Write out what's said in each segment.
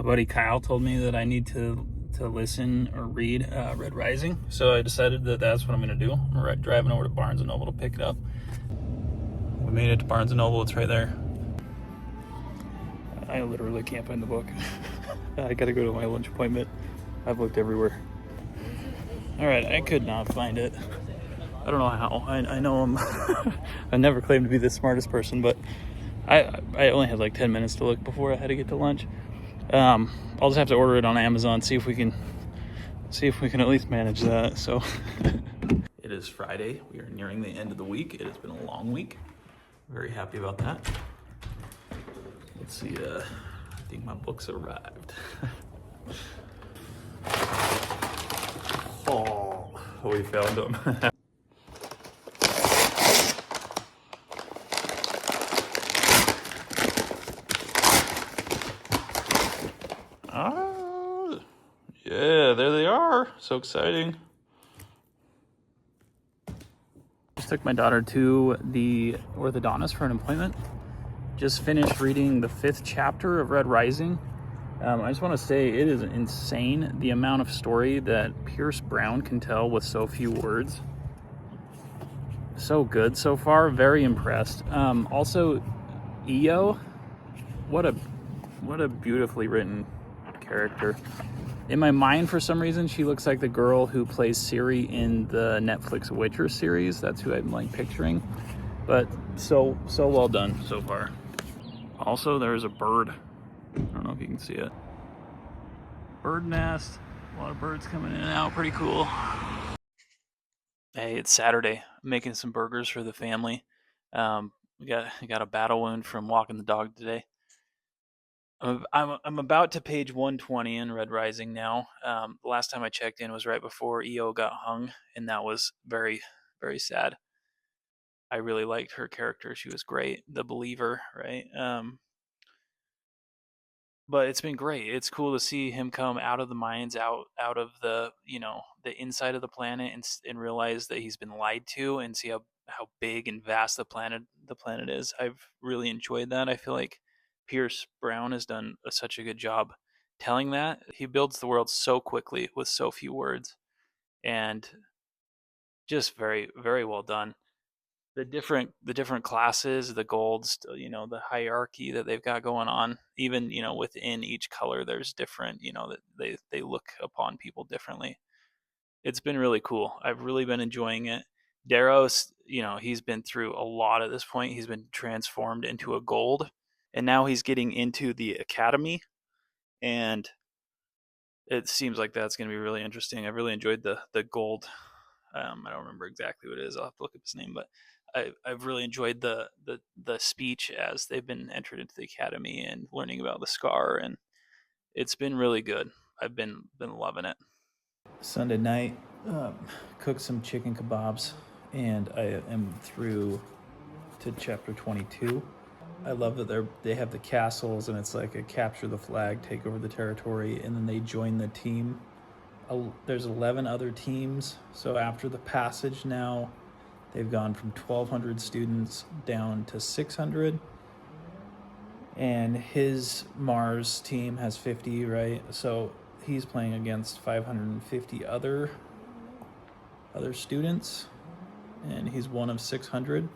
buddy Kyle told me that I need to listen or read Red Rising, so I decided that that's what I'm gonna do. I'm driving over to Barnes and Noble to pick it up. We made it to Barnes and Noble. It's right there. I literally can't find the book. I gotta go to my lunch appointment. I've looked everywhere. All right, I could not find it. I don't know how. I know I'm. I never claimed to be the smartest person, but I only had like 10 minutes to look before I had to get to lunch. I'll just have to order it on Amazon, see if we can at least manage that. So it is Friday. We are nearing the end of the week. It has been a long week. Very happy about that. Let's see. I think my books arrived. Oh, we found them. Oh, yeah, there they are. So exciting. Just took my daughter to the orthodontist for an appointment. Just finished reading the 5th chapter of Red Rising. I just want to say it is insane the amount of story that Pierce Brown can tell with so few words. So good so far. Very impressed. Also, Io, what a beautifully written character. In my mind, for some reason, she looks like the girl who plays Ciri in the Netflix Witcher series. That's who I'm like picturing. But so well done so far. Also, there's a bird. I don't know if you can see it. Bird nest. A lot of birds coming in and out. Pretty cool. Hey, it's Saturday. I'm making some burgers for the family. We got a battle wound from walking the dog today. I'm about to page 120 in Red Rising now. The last time I checked in was right before Io got hung, and that was very, very sad. I really liked her character. She was great. The believer, right? But it's been great. It's cool to see him come out of the mines, out of the the inside of the planet, and realize that he's been lied to, and see how big and vast the planet is. I've really enjoyed that. I feel like Pierce Brown has done such a good job telling that. He builds the world so quickly with so few words, and just very, very well done. The different classes, the golds, the hierarchy that they've got going on. Even within each color, there's different. That they look upon people differently. It's been really cool. I've really been enjoying it. Daros, he's been through a lot at this point. He's been transformed into a gold, and now he's getting into the academy, and it seems like that's going to be really interesting. I really enjoyed the gold. I don't remember exactly what it is. I'll have to look up his name, but I've really enjoyed the speech as they've been entered into the academy and learning about the scar, and it's been really good. I've been loving it. Sunday night, cooked some chicken kebabs, and I am through to chapter 22. I love that they have the castles, and it's like a capture the flag, take over the territory, and then they join the team. There's 11 other teams, so after the passage now, they've gone from 1,200 students down to 600, and his Mars team has 50, right? So he's playing against 550 other students, and he's one of 600,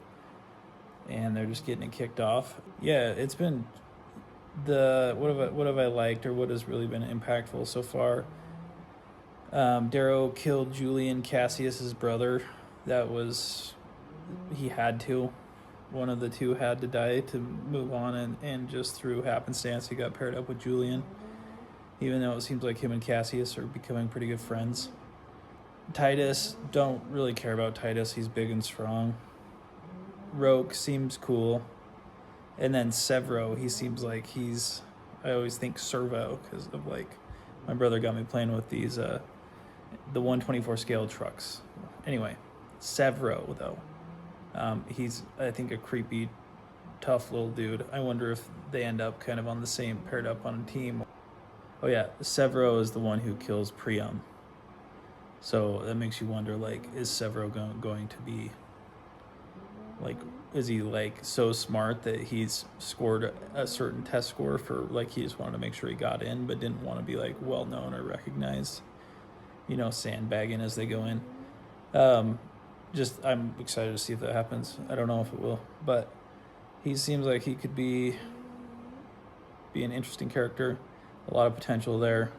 and they're just getting it kicked off. Yeah, it's been what have I liked, or what has really been impactful so far? Darrow killed Julian, Cassius's brother. He had to. One of the two had to die to move on, and just through happenstance, he got paired up with Julian, even though it seems like him and Cassius are becoming pretty good friends. Titus, don't really care about Titus. He's big and strong. Roke seems cool. And then Severo, he seems like I always think Servo, because of like, my brother got me playing with these, the 124 scale trucks. Anyway, Severo, though. He's, I think, a creepy, tough little dude. I wonder if they end up kind of on the same, paired up on a team. Oh yeah, Severo is the one who kills Priam. So that makes you wonder, like, is Severo going to be, like, is he like so smart that he's scored a certain test score for, like, he just wanted to make sure he got in but didn't want to be like well known or recognized, sandbagging as they go in. um just, I'm excited to see if that happens. I don't know if it will, but he seems like he could be an interesting character. A lot of potential there.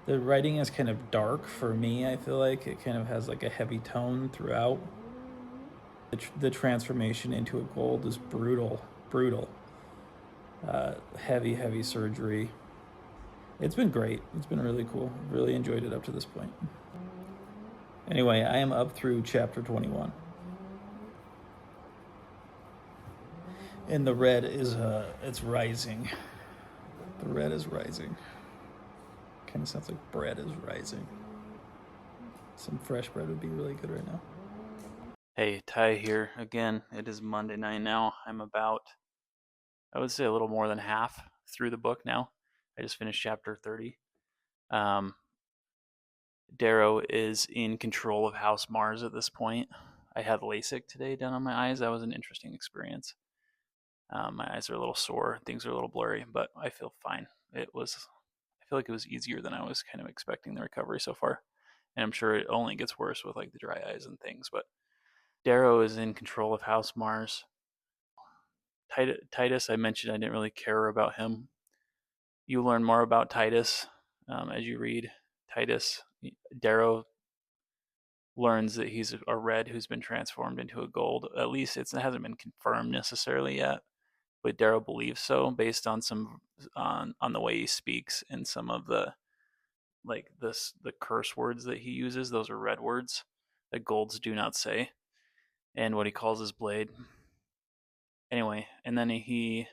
The writing is kind of dark for me. I feel like it kind of has like a heavy tone throughout. The transformation into a gold is brutal, brutal. Heavy surgery. It's been great. It's been really cool. Really enjoyed it up to this point. Anyway, I am up through chapter 21. And the red is it's rising. The red is rising. Kind of sounds like bread is rising. Some fresh bread would be really good right now. Hey, Ty here again. It is Monday night now. I'm about, I would say, a little more than half through the book now. I just finished chapter 30. Um, Darrow is in control of House Mars at this point. I had LASIK today done on my eyes. That was an interesting experience. My eyes are a little sore, things are a little blurry, but I feel fine. I feel like it was easier than I was kind of expecting the recovery so far. And I'm sure it only gets worse with like the dry eyes and things. But Darrow is in control of House Mars. Titus, I mentioned I didn't really care about him. You learn more about Titus as you read. Titus, Darrow learns that he's a red who's been transformed into a gold. At least it hasn't been confirmed necessarily yet, but Darrow believes so based on some on the way he speaks and some of the the curse words that he uses. Those are red words that golds do not say, and what he calls his blade. Anyway, and then he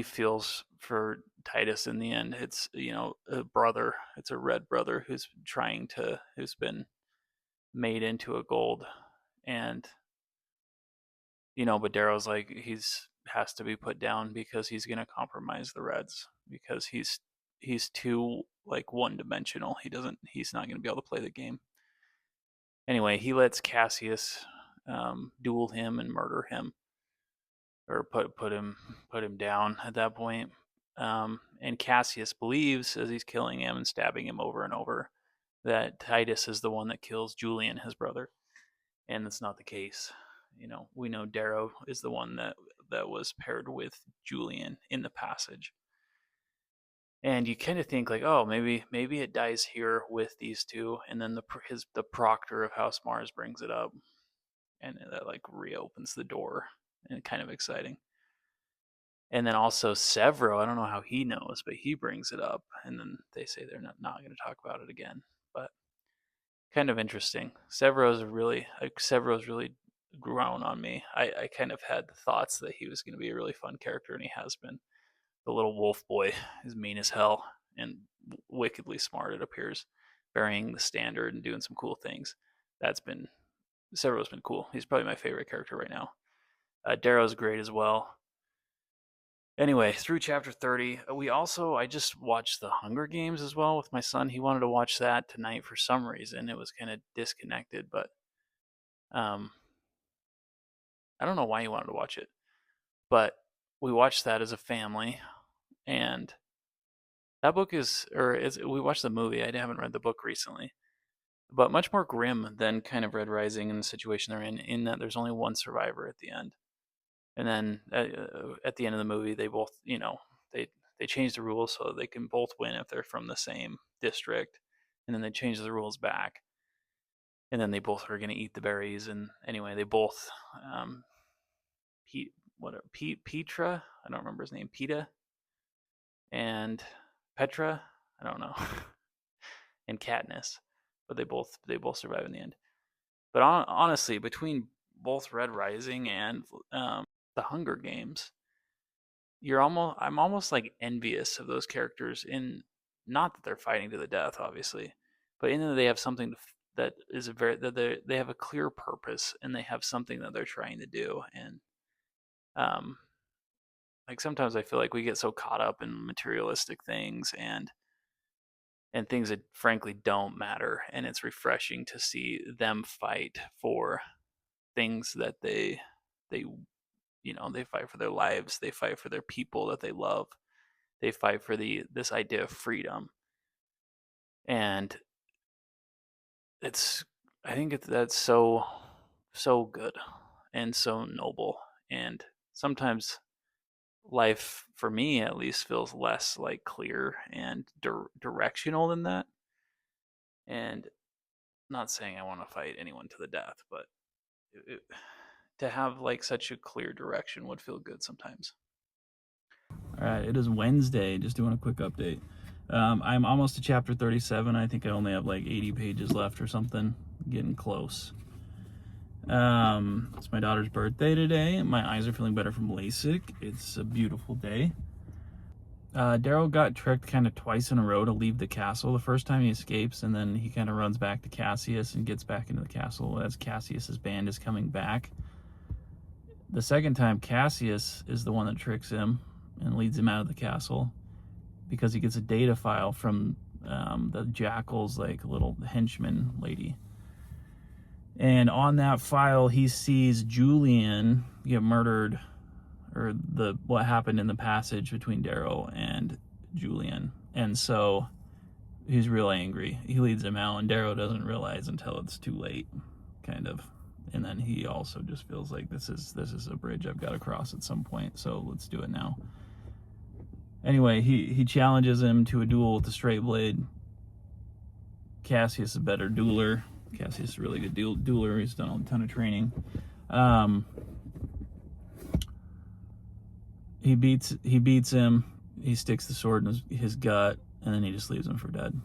feels for Titus in the end. It's a brother. It's a red brother who's been made into a gold, and but Darrow's like he's has to be put down because he's gonna compromise the Reds because he's too like one dimensional. He's not gonna be able to play the game. Anyway, he lets Cassius duel him and murder him, or put him down at that point. And Cassius believes as he's killing him and stabbing him over and over that Titus is the one that kills Julian, his brother, and that's not the case. We know Darrow is the one that was paired with Julian in the passage, and you kind of think like, oh, maybe it dies here with these two, and then the proctor of House Mars brings it up, and that like reopens the door, and kind of exciting. And then also Severo, I don't know how he knows, but he brings it up, and then they say they're not going to talk about it again. But kind of interesting. Severo's really grown on me. I kind of had thoughts that he was going to be a really fun character, and he has been. The little wolf boy is mean as hell and wickedly smart. It appears, burying the standard and doing some cool things. That's been Severo's been cool. He's probably my favorite character right now. Darrow's great as well. Anyway, through chapter 30, I just watched The Hunger Games as well with my son. He wanted to watch that tonight for some reason. It was kind of disconnected, but um, I don't know why he wanted to watch it. But we watched that as a family, and that book we watched the movie. I haven't read the book recently, but much more grim than kind of Red Rising and the situation they're in that there's only one survivor at the end. And then at the end of the movie, they both, they change the rules so they can both win if they're from the same district, and then they change the rules back, and then they both are going to eat the berries. And anyway, they both, Pete, Petra, I don't remember his name, Peta, and Petra, I don't know, and Katniss, but they both survive in the end. But honestly, between both Red Rising and the Hunger Games, I'm almost like envious of those characters in, not that they're fighting to the death obviously, but in that they have something that is a very that they have a clear purpose and they have something that they're trying to do. And um like sometimes I feel like we get so caught up in materialistic things and things that frankly don't matter, and it's refreshing to see them fight for things that they they fight for their lives, they fight for their people that they love, they fight for this idea of freedom. And it's I think that's so good and so noble. And sometimes life, for me at least, feels less like clear and directional than that. And not saying I want to fight anyone to the death, but it, to have like such a clear direction would feel good sometimes. All right, it is Wednesday. Just doing a quick update. I'm almost to chapter 37. I think I only have like 80 pages left or something. Getting close. It's my daughter's birthday today. My eyes are feeling better from LASIK. It's a beautiful day. Daryl got tricked kind of twice in a row to leave the castle. The first time he escapes, and then he kind of runs back to Cassius and gets back into the castle as Cassius's band is coming back. The second time, Cassius is the one that tricks him and leads him out of the castle because he gets a data file from the Jackal's like little henchman lady. And on that file, he sees Julian get murdered, or what happened in the passage between Daryl and Julian. And so he's real angry. He leads him out, and Daryl doesn't realize until it's too late, kind of. And then he also just feels like this is a bridge I've got to cross at some point, so let's do it now. Anyway, he challenges him to a duel with the straight blade. Cassius is a better dueler. Cassius is a really good dueler. He's done a ton of training. He beats him. He sticks the sword in his gut, and then he just leaves him for dead.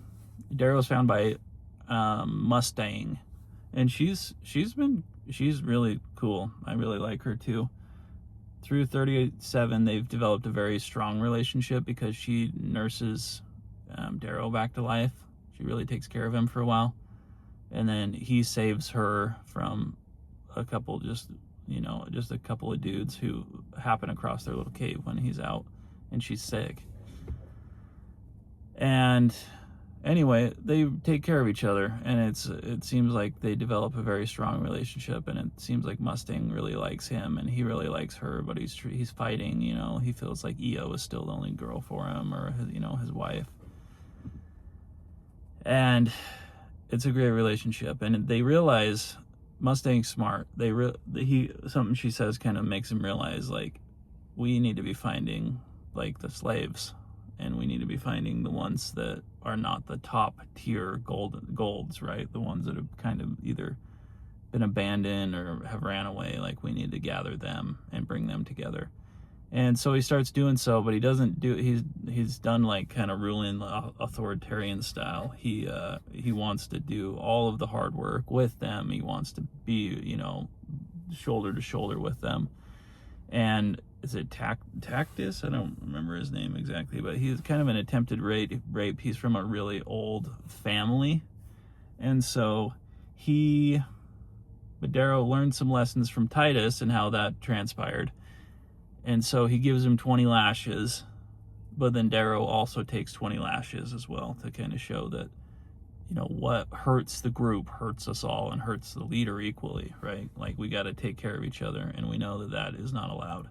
Daryl's found by Mustang, and she's really cool. I really like her too. Through 38-7, they've developed a very strong relationship because she nurses Daryl back to life. She really takes care of him for a while, and then he saves her from a couple just a couple of dudes who happen across their little cave when he's out and she's sick. And anyway, they take care of each other, and it seems like they develop a very strong relationship, and it seems like Mustang really likes him and he really likes her, but he's fighting, he feels like Io is still the only girl for him, or his wife. And it's a great relationship, and they realize Mustang's smart. Something she says kind of makes him realize, like, we need to be finding like the slaves, and we need to be finding the ones that are not the top tier golds, right? The ones that have kind of either been abandoned or have ran away. Like, we need to gather them and bring them together. And so he starts doing so, but he doesn't do. He's done like kind of ruling authoritarian style. He wants to do all of the hard work with them. He wants to be shoulder to shoulder with them. And is it Tactus? I don't remember his name exactly, but he's kind of an attempted rape. He's from a really old family, and so but Daryl learned some lessons from Titus and how that transpired. And so he gives him 20 lashes, but then Daryl also takes 20 lashes as well to kind of show that, what hurts the group hurts us all and hurts the leader equally, right? Like, we got to take care of each other, and we know that is not allowed.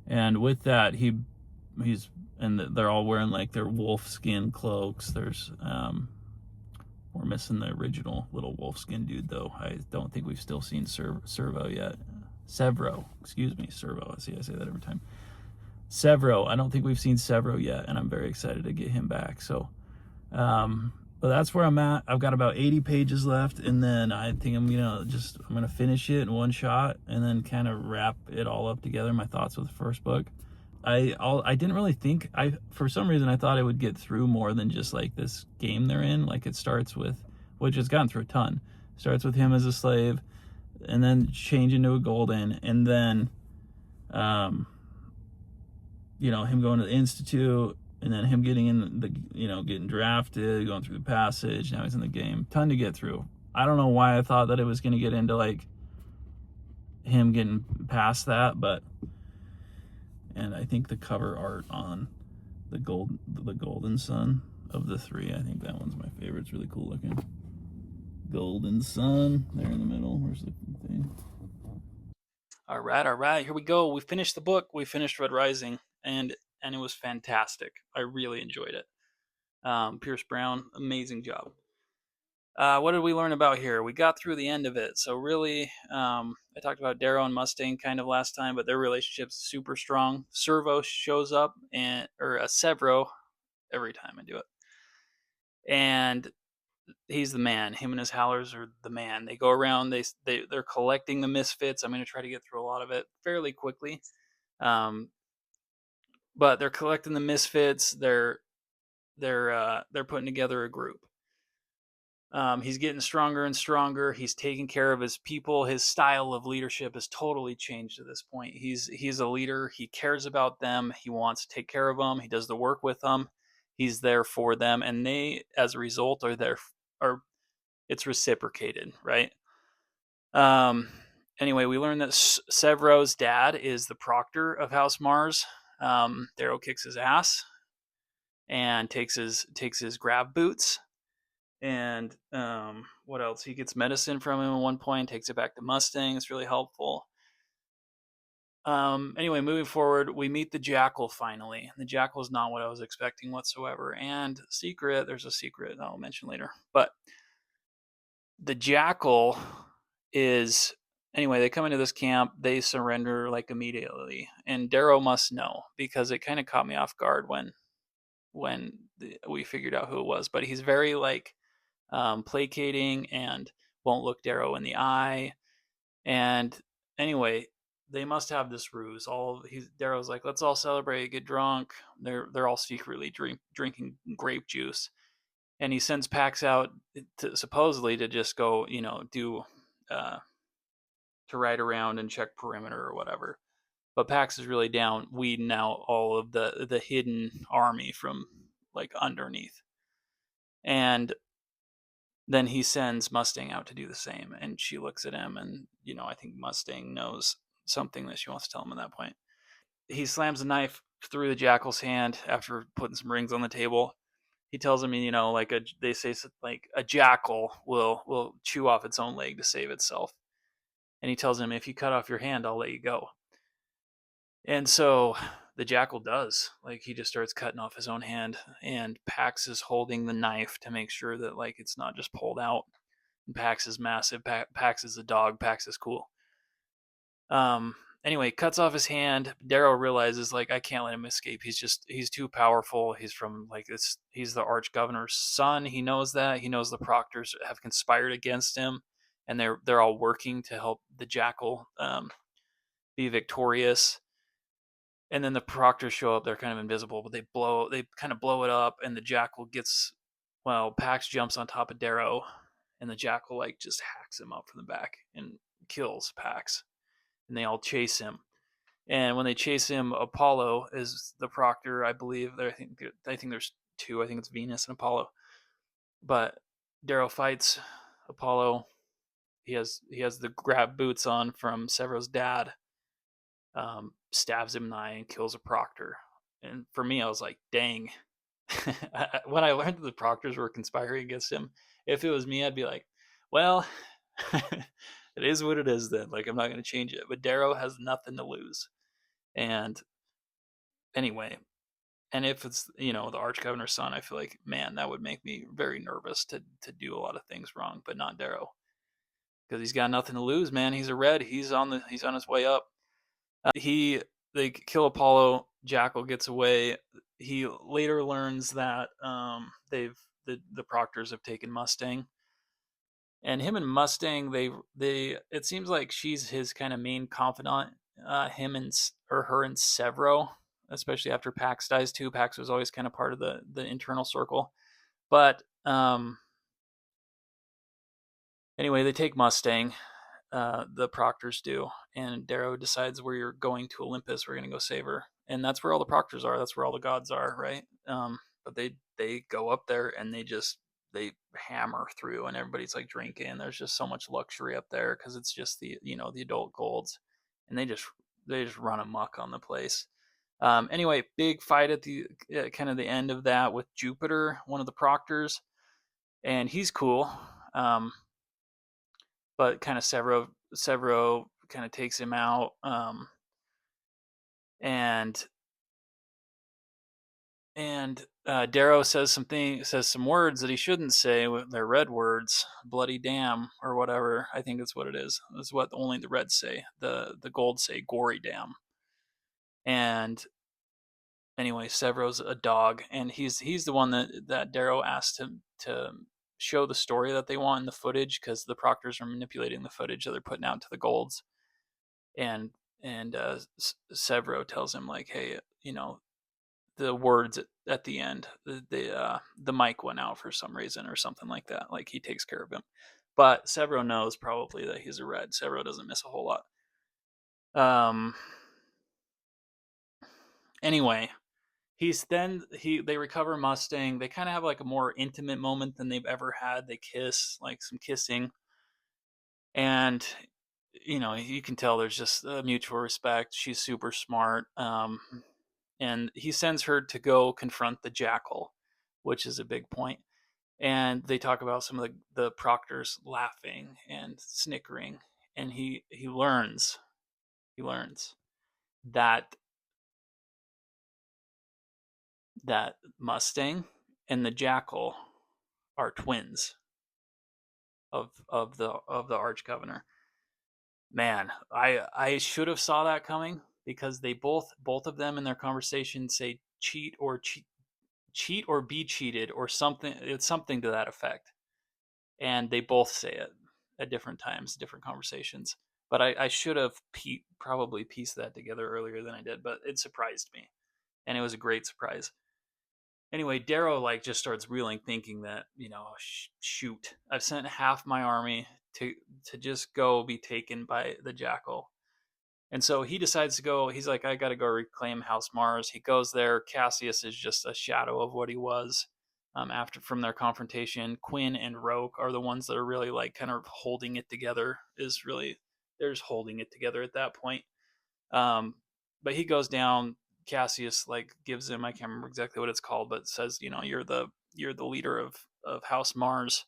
And with that, they're all wearing like their wolf skin cloaks. We're missing the original little wolf skin dude, though. I don't think we've still seen Servo yet. Severo, excuse me, Servo. I say that every time. Severo, I don't think we've seen Severo yet, and I'm very excited to get him back. So, but that's where I'm at. I've got about 80 pages left, and then I think I'm gonna finish it in one shot, and then kind of wrap it all up together. My thoughts with the first book. I didn't really think for some reason I thought I would get through more than just like this game they're in. Like, it starts with, which has gotten through a ton. Starts with him as a slave, and then change into a golden, and then him going to the institute, and then him getting in getting drafted, going through the passage. Now he's in the game. Ton to get through. I don't know why I thought that it was going to get into like him getting past that, and I think the cover art on the Golden Sun of the three, I think that one's my favorite. It's really cool looking. Golden Sun there in the middle. Where's the thing? All right. Here we go. We finished the book. We finished Red Rising, and it was fantastic. I really enjoyed it. Pierce Brown, amazing job. What did we learn about here? We got through the end of it. So really, I talked about Darrow and Mustang kind of last time, but their relationship's super strong. Servo shows up and or a Severo every time I do it, and he's the man. Him and his howlers are the man. They go around. They're collecting the misfits. I'm going to try to get through a lot of it fairly quickly. Um, but they're collecting the misfits. They're putting together a group. He's getting stronger and stronger. He's taking care of his people. His style of leadership has totally changed at this point. He's a leader. He cares about them. He wants to take care of them. He does the work with them. He's there for them, and they, as a result, are there. Are It's reciprocated, right? Um. Anyway, we learned that Severo's dad is the proctor of House Mars. Darrow kicks his ass and takes his grab boots. And what else? He gets medicine from him at one point, takes it back to Mustang. It's really helpful. Anyway, moving forward, we meet the Jackal finally. The Jackal is not what I was expecting whatsoever. And there's a secret I'll mention later. But the Jackal is anyway, they come into this camp, they surrender like immediately. And Darrow must know because it kind of caught me off guard when we figured out who it was. But he's very like placating and won't look Darrow in the eye. And anyway, they must have this ruse. Darrow's like, let's all celebrate, get drunk. They're all secretly drinking grape juice, and he sends Pax out supposedly to just go, do to ride around and check perimeter or whatever. But Pax is really down, weeding out all of the hidden army from like underneath, and then he sends Mustang out to do the same, and she looks at him, and I think Mustang knows something that she wants to tell him at that point. He slams a knife through the Jackal's hand after putting some rings on the table. He tells him, they say like a jackal will chew off its own leg to save itself, and he tells him, if you cut off your hand, I'll let you go. And so the Jackal does. Like he just starts cutting off his own hand, and Pax is holding the knife to make sure that like it's not just pulled out. Pax is massive. Pax is a dog. Pax is cool. Anyway, cuts off his hand. Darrow realizes like I can't let him escape. He's too powerful. He's from like this. He's the arch governor's son. He knows that. He knows the proctors have conspired against him, and they're all working to help the Jackal be victorious. And then the proctors show up. They're kind of invisible, but they kind of blow it up, and the Jackal gets. Well, Pax jumps on top of Darrow, and the Jackal like just hacks him up from the back and kills Pax. And they all chase him. And when they chase him, Apollo is the proctor, I believe. I think there's two. I think it's Venus and Apollo. But Darrow fights Apollo. He has the grab boots on from Severo's dad. Stabs him in the eye and kills a proctor. And for me, I was like, dang. When I learned that the proctors were conspiring against him, if it was me, I'd be like, well, it is what it is then. Like, I'm not going to change it. But Darrow has nothing to lose. And anyway, and if it's, the Arch Governor's son, I feel like, man, that would make me very nervous to do a lot of things wrong, but not Darrow. Because he's got nothing to lose, man. He's a red. He's on his way up. They kill Apollo. Jackal gets away. He later learns that the proctors have taken Mustang, and him and Mustang they it seems like she's his kind of main confidant. Him and or her and Severo, especially after Pax dies too. Pax was always kind of part of the internal circle, but anyway, they take Mustang. The proctors do, and Darrow decides we're going to Olympus. We're going to go save her, and that's where all the proctors are. That's where all the gods are, right? But they go up there and they hammer through, and everybody's like drinking. There's just so much luxury up there because it's just the adult golds, and they just run amok on the place. Anyway, big fight at the kind of the end of that with Jupiter, one of the proctors, and he's cool. But kind of Severo kind of takes him out, and Darrow says some words that he shouldn't say. They're red words, bloody damn or whatever. I think that's what it is. That's what only the reds say. The gold say gory damn. And anyway, Severo's a dog, and he's the one that Darrow asked him to show the story that they want in the footage, because the Proctors are manipulating the footage that they're putting out to the Golds. And Severo tells him, like, hey, the words at the end, the mic went out for some reason or something like that. Like, he takes care of him. But Severo knows probably that he's a red. Severo doesn't miss a whole lot. Anyway, they recover Mustang. They kind of have like a more intimate moment than they've ever had. They kiss, like some kissing, and you can tell there's just a mutual respect. She's super smart, and he sends her to go confront the Jackal, which is a big point. And they talk about some of the Proctors laughing and snickering, and he learns that Mustang and the Jackal are twins of the Arch Governor. Man, I should have saw that coming, because they both of them in their conversation say cheat or be cheated or something. It's something to that effect, and they both say it at different times, different conversations. But I should have probably pieced that together earlier than I did, but it surprised me, and it was a great surprise. Anyway, Darrow like just starts reeling, thinking that shoot, I've sent half my army to just go be taken by the Jackal, and so he decides to go. He's like, I got to go reclaim House Mars. He goes there. Cassius is just a shadow of what he was. After from their confrontation, Quinn and Roke are the ones that are really like kind of holding it together. They're just holding it together at that point. Um, but he goes down. Cassius like gives him, I can't remember exactly what it's called, but says, you're the leader of House Mars.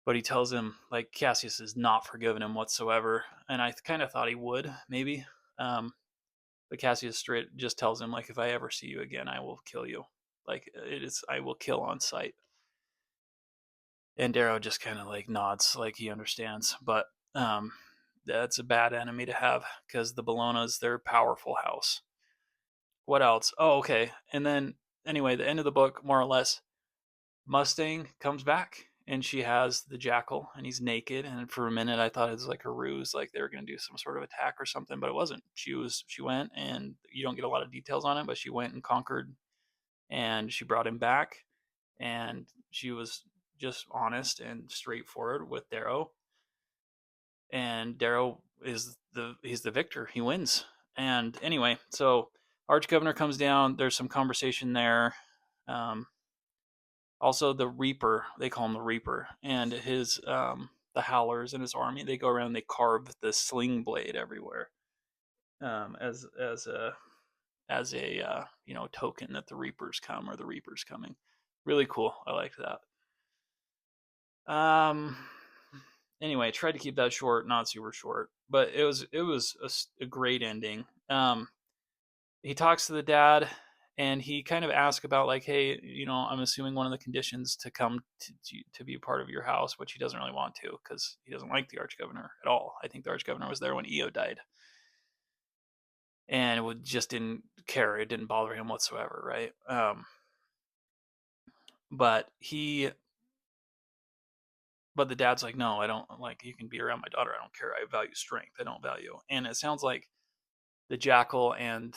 But he tells him like Cassius is not forgiving him whatsoever, and I kind of thought he would maybe. Um, but Cassius straight just tells him, like, if I ever see you again, I will kill you. Like, I will kill on sight. And Darrow just kind of like nods, like he understands. But that's a bad enemy to have, because the Bolognas, they're a powerful house. What else? Oh, okay. And then anyway, the end of the book, more or less, Mustang comes back, and she has the Jackal, and he's naked. And for a minute, I thought it was like a ruse, like they were going to do some sort of attack or something, but it wasn't. She went, and you don't get a lot of details on it, but she went and conquered, and she brought him back, and she was just honest and straightforward with Darrow, and Darrow he's the victor. He wins. And anyway, so Arch Governor comes down. There's some conversation there. Um, Also, the Reaper, they call him the Reaper, and the Howlers and his army, they go around and they carve the sling blade everywhere, as a token that the Reapers come, or the Reaper's coming. Really cool. I liked that. Um. Anyway, tried to keep that short, not super short, but it was a great ending. He talks to the dad, and he kind of asks about, like, hey, I'm assuming one of the conditions to come to be a part of your house, which he doesn't really want to, because he doesn't like the Arch Governor at all. I think the Arch Governor was there when Eo died, and just didn't care. It didn't bother him whatsoever, right? But he but the dad's like, no, I don't, like, you can be around my daughter, I don't care, I value strength, I don't value. And it sounds like the Jackal and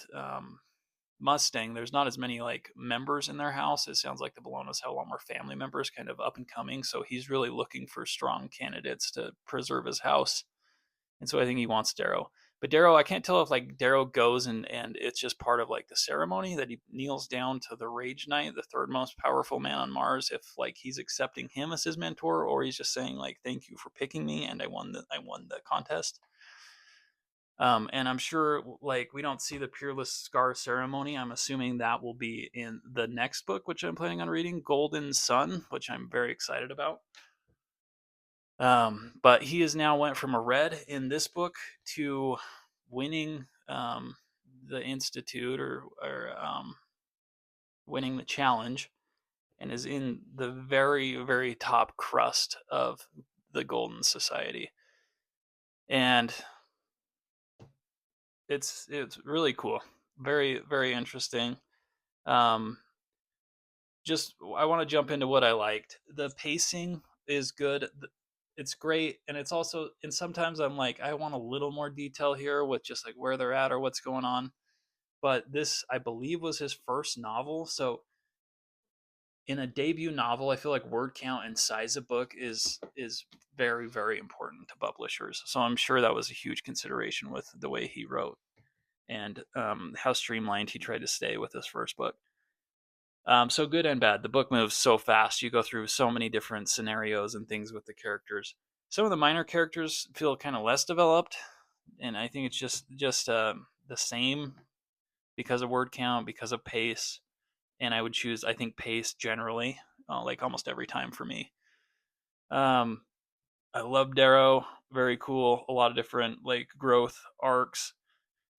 Mustang, there's not as many like members in their house. It sounds like the Bolognas have a lot more family members, kind of up and coming. So he's really looking for strong candidates to preserve his house. And so I think he wants Darrow. But Darrow, I can't tell if like Darrow goes and it's just part of like the ceremony that he kneels down to the Rage Knight, the third most powerful man on Mars, if like he's accepting him as his mentor, or he's just saying like, thank you for picking me, and I won the contest. And I'm sure, like, we don't see the Peerless Scar ceremony. I'm assuming that will be in the next book, which I'm planning on reading, Golden Sun, which I'm very excited about. But he has now went from a red in this book to winning the institute, or winning the challenge, and is in the very, very top crust of the Golden Society. And it's really cool, very, very interesting. Um, just I want to jump into what I liked. The pacing is good. It's great, and it's also, and sometimes I'm like, I want a little more detail here with just like where they're at or what's going on. But this, I believe, was his first novel, so in a debut novel, I feel like word count and size of book is very, very important to publishers. So I'm sure that was a huge consideration with the way he wrote, and how streamlined he tried to stay with his first book. So good and bad. The book moves so fast. You go through so many different scenarios and things with the characters. Some of the minor characters feel kind of less developed, and I think it's just the same because of word count, because of pace. And I would choose, I think, pace generally, like almost every time for me. Um, I love Darrow. Very cool. A lot of different like growth arcs.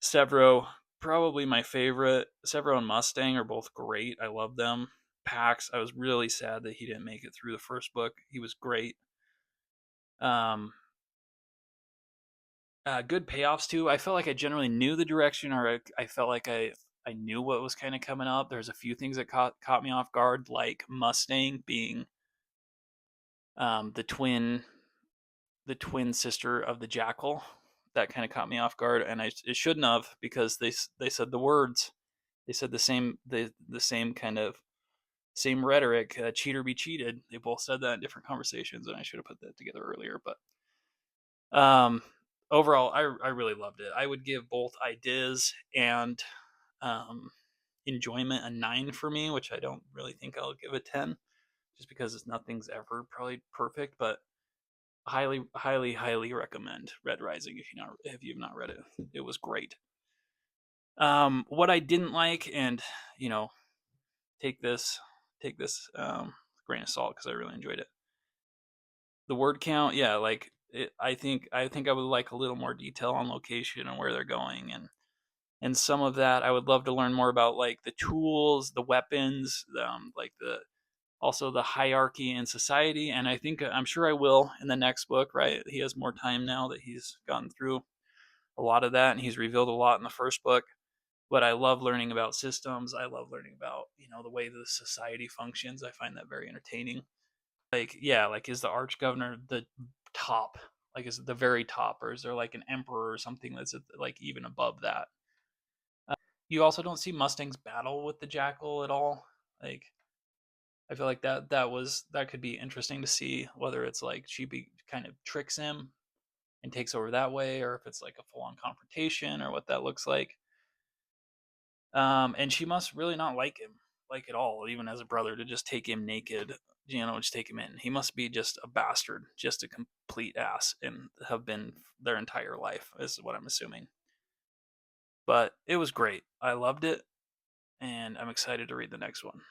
Severo, probably my favorite. Severo and Mustang are both great. I love them. Pax, I was really sad that he didn't make it through the first book. He was great. Um, Good payoffs too. I felt like I generally knew the direction, or I felt like I knew what was kind of coming up. There's a few things that caught me off guard, like Mustang being um, the twin the twin sister of the Jackal. That kind of caught me off guard, and it shouldn't have, because they said the words, they said the same kind of same rhetoric. Cheater be cheated. They both said that in different conversations, and I should have put that together earlier. But overall, I really loved it. I would give both ideas and um, enjoyment a 9 for me, which I don't really think I'll give a 10, just because nothing's ever probably perfect. But highly, highly, highly recommend Red Rising if you've not read it. It was great. What I didn't like, and you know, take this grain of salt because I really enjoyed it. The word count, yeah, like I think I would like a little more detail on location and where they're going, and some of that I would love to learn more about, like the tools, the weapons, like the also the hierarchy in society. And I think I'm sure I will in the next book. Right, he has more time now that he's gotten through a lot of that, and he's revealed a lot in the first book. But I love learning about systems. I love learning about the way the society functions. I find that very entertaining. Like, yeah, like, is the arch governor the top? Like, is it the very top, or is there like an emperor or something that's like even above that? You also don't see Mustang's battle with the Jackal at all. Like, I feel like that could be interesting to see, whether it's like kind of tricks him and takes over that way, or if it's like a full on confrontation, or what that looks like. And she must really not like him, like at all, even as a brother, to just take him naked, just take him in. He must be just a bastard, just a complete ass, and have been their entire life, is what I'm assuming. But it was great. I loved it, and I'm excited to read the next one.